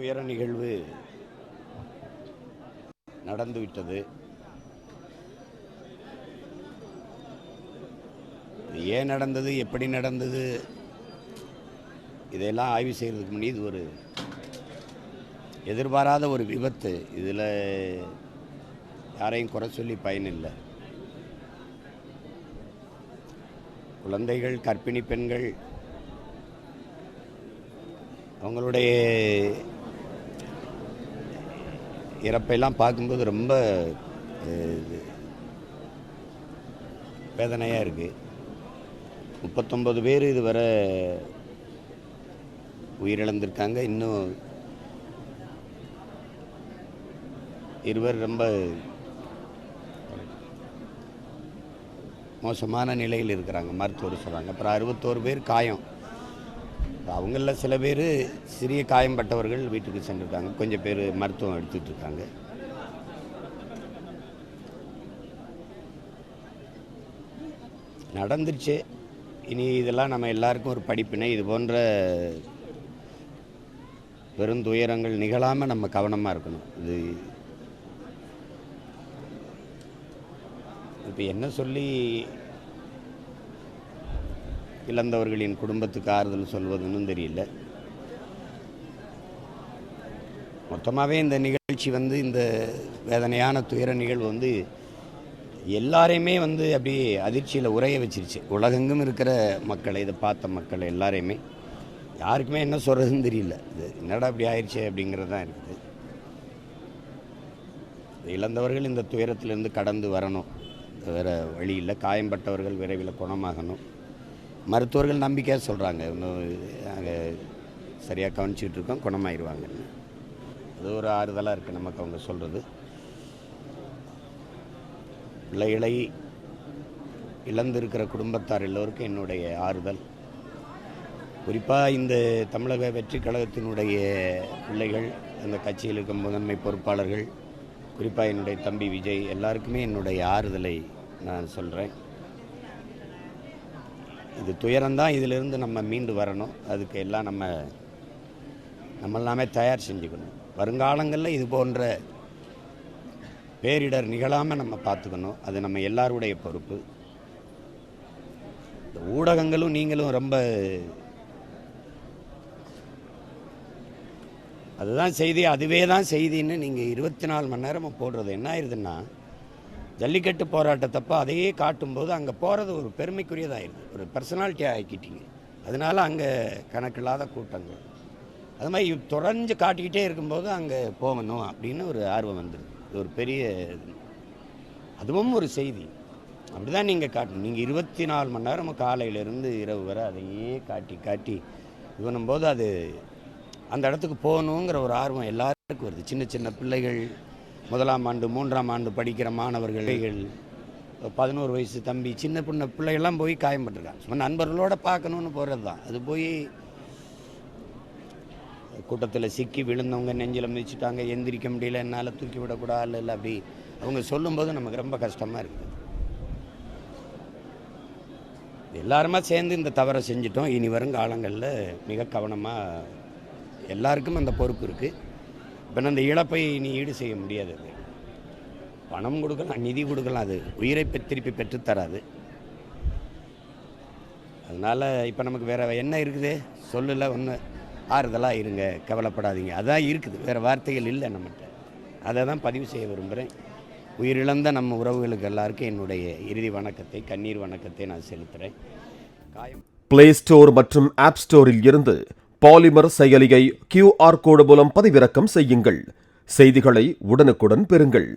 துயர நிகழ்வு நடந்துவிட்டது. ஏன் நடந்தது, எப்படி நடந்தது, இதையெல்லாம் ஆய்வு செய்கிறதுக்கு முன்னாடி இது ஒரு எதிர்பாராத ஒரு விபத்து. இதில் யாரையும் குறை சொல்லி பயனில்லை. குழந்தைகள், கர்ப்பிணி பெண்கள், அவங்களுடைய இறப்பையெல்லாம் பார்க்கும்போது ரொம்ப வேதனையாக இருக்குது. 39 பேர் இதுவரை உயிரிழந்திருக்காங்க. இன்னும் 2 ரொம்ப மோசமான நிலையில் இருக்கிறாங்க, மருத்துவர் சொல்கிறாங்க. அப்புறம் 61 பேர் காயம். அவங்களில் சில பேர் சிறிய காயம்பட்டவர்கள் வீட்டுக்கு சென்றிருக்காங்க. கொஞ்சம் பேர் மருத்துவம் எடுத்துகிட்டு இருக்காங்க. நடந்துருச்சு. இனி இதெல்லாம் நம்ம எல்லாருக்கும் ஒரு படிப்பினை. இது போன்ற பெருந்துயரங்கள் நிகழாமல் நம்ம கவனமாக இருக்கணும். இது இப்போ என்ன சொல்லி இழந்தவர்களின் குடும்பத்துக்கு ஆறுதல் சொல்வதுன்னு தெரியல. மொத்தமாகவே இந்த நிகழ்ச்சி இந்த வேதனையான துயர நிகழ்வு எல்லாரையுமே அப்படியே அதிர்ச்சியில் உரைய வச்சிருச்சு. உலகெங்கும் இருக்கிற மக்களை, இதை பார்த்த மக்களை எல்லாரையுமே, யாருக்குமே என்ன சொல்கிறதுன்னு தெரியல. இது என்னடா அப்படி ஆயிடுச்சு அப்படிங்கிறது தான் இருக்குது. இழந்தவர்கள் இந்த துயரத்திலிருந்து கடந்து வரணும், வேறு வழி இல்லை. காயம்பட்டவர்கள் விரைவில் குணமாகணும். மருத்துவர்கள் நம்பிக்கையாக சொல்கிறாங்க, இன்னும் நாங்கள் சரியாக கவனிச்சிக்கிட்டு இருக்கோம், குணமாயிடுவாங்கன்னு. அது ஒரு ஆறுதலாக இருக்குது நமக்கு அவங்க சொல்கிறது. பிள்ளைகளை இழந்திருக்கிற குடும்பத்தார் எல்லோருக்கும் என்னுடைய ஆறுதல். குறிப்பாக இந்த தமிழக வெற்றி கழகத்தினுடைய பிள்ளைகள், அந்த கட்சியில் இருக்கும் முதன்மை பொறுப்பாளர்கள், குறிப்பாக என்னுடைய தம்பி விஜய், எல்லாருக்குமே என்னுடைய ஆறுதலை நான் சொல்கிறேன். இது துயரம்தான். இதிலிருந்து நம்ம மீண்டு வரணும். அதுக்கு எல்லாம் நம்மளாமே தயார் செஞ்சுக்கணும். வருங்காலங்களில் இது போன்ற பேரிடர் நிகழாமல் நம்ம பார்த்துக்கணும். அது நம்ம எல்லாருடைய பொறுப்பு. இந்த ஊடகங்களும் நீங்களும் ரொம்ப அதுதான் செய்தி, அதுவே தான் செய்தின்னு நீங்கள் 24 மணி நேரமும் போடுறது என்ன ஆயிடுதுன்னா, ஜல்லிக்கட்டு போராட்டத்தப்போ அதையே காட்டும்போது அங்கே போகிறது ஒரு பெருமைக்குரியதாகிடுது, ஒரு பர்சனாலிட்டியாக ஆக்கிட்டீங்க. அதனால அங்கே கணக்கில்லாத கூட்டங்கள். அது மாதிரி தொடர்ந்து காட்டிக்கிட்டே இருக்கும்போது அங்கே போகணும் அப்படின்னு ஒரு ஆர்வம் வந்துடுது. இது ஒரு பெரிய, அதுவும் ஒரு செய்தி. அப்படி தான் நீங்கள் காட்டணும். நீங்கள் 24 மணி நேரம் காலையிலேருந்து இரவு வரை அதையே காட்டி இது பண்ணும்போது அது அந்த இடத்துக்கு போகணுங்கிற ஒரு ஆர்வம் எல்லாருக்கும் வருது. சின்ன சின்ன பிள்ளைகள், 1ஆம் ஆண்டு 3ஆம் ஆண்டு படிக்கிற மாணவர்கள், 11 வயசு தம்பி, சின்ன பிள்ளைகள்லாம் போய் காயம்பட்டுருக்காங்க. சும்மா நண்பர்களோடு பார்க்கணுன்னு போகிறது தான். அது போய் கூட்டத்தில் சிக்கி விழுந்தவங்க நெஞ்சில் மிதிச்சுட்டாங்க, எந்திரிக்க முடியல, என்னால் தூக்கி விடக்கூடாது இல்லை அப்படி அவங்க சொல்லும்போது நமக்கு ரொம்ப கஷ்டமாக இருக்குது. எல்லாருமா சேர்ந்து இந்த தவறை செஞ்சிட்டோம். இனி வரும் காலங்களில் மிக கவனமாக எல்லாருக்கும் அந்த பொறுப்பு இருக்குது. இப்போ அந்த இழப்பை இனி ஈடு செய்ய முடியாது. அது பணம் கொடுக்கலாம், நிதி கொடுக்கலாம், அது உயிரை திருப்பி பெற்றுத்தராது. அதனால் இப்போ நமக்கு வேறு என்ன இருக்குது சொல்லல, ஒன்று ஆறுதலாக இருங்க, கவலைப்படாதீங்க, அதான் இருக்குது, வேறு வார்த்தைகள் இல்லை நம்மகிட்ட. அதை தான் பதிவு செய்ய விரும்புகிறேன். உயிரிழந்த நம்ம உறவுகளுக்கு எல்லாருக்கும் என்னுடைய இறுதி வணக்கத்தை, கண்ணீர் வணக்கத்தை நான் செலுத்துகிறேன். பிளே ஸ்டோர் மற்றும் ஆப் ஸ்டோரில் இருந்து பாலிமர் செயலியை QR கோடு மூலம் பதிவிறக்கம் செய்யுங்கள். செய்திகளை உடனுக்குடன் பெறுங்கள்.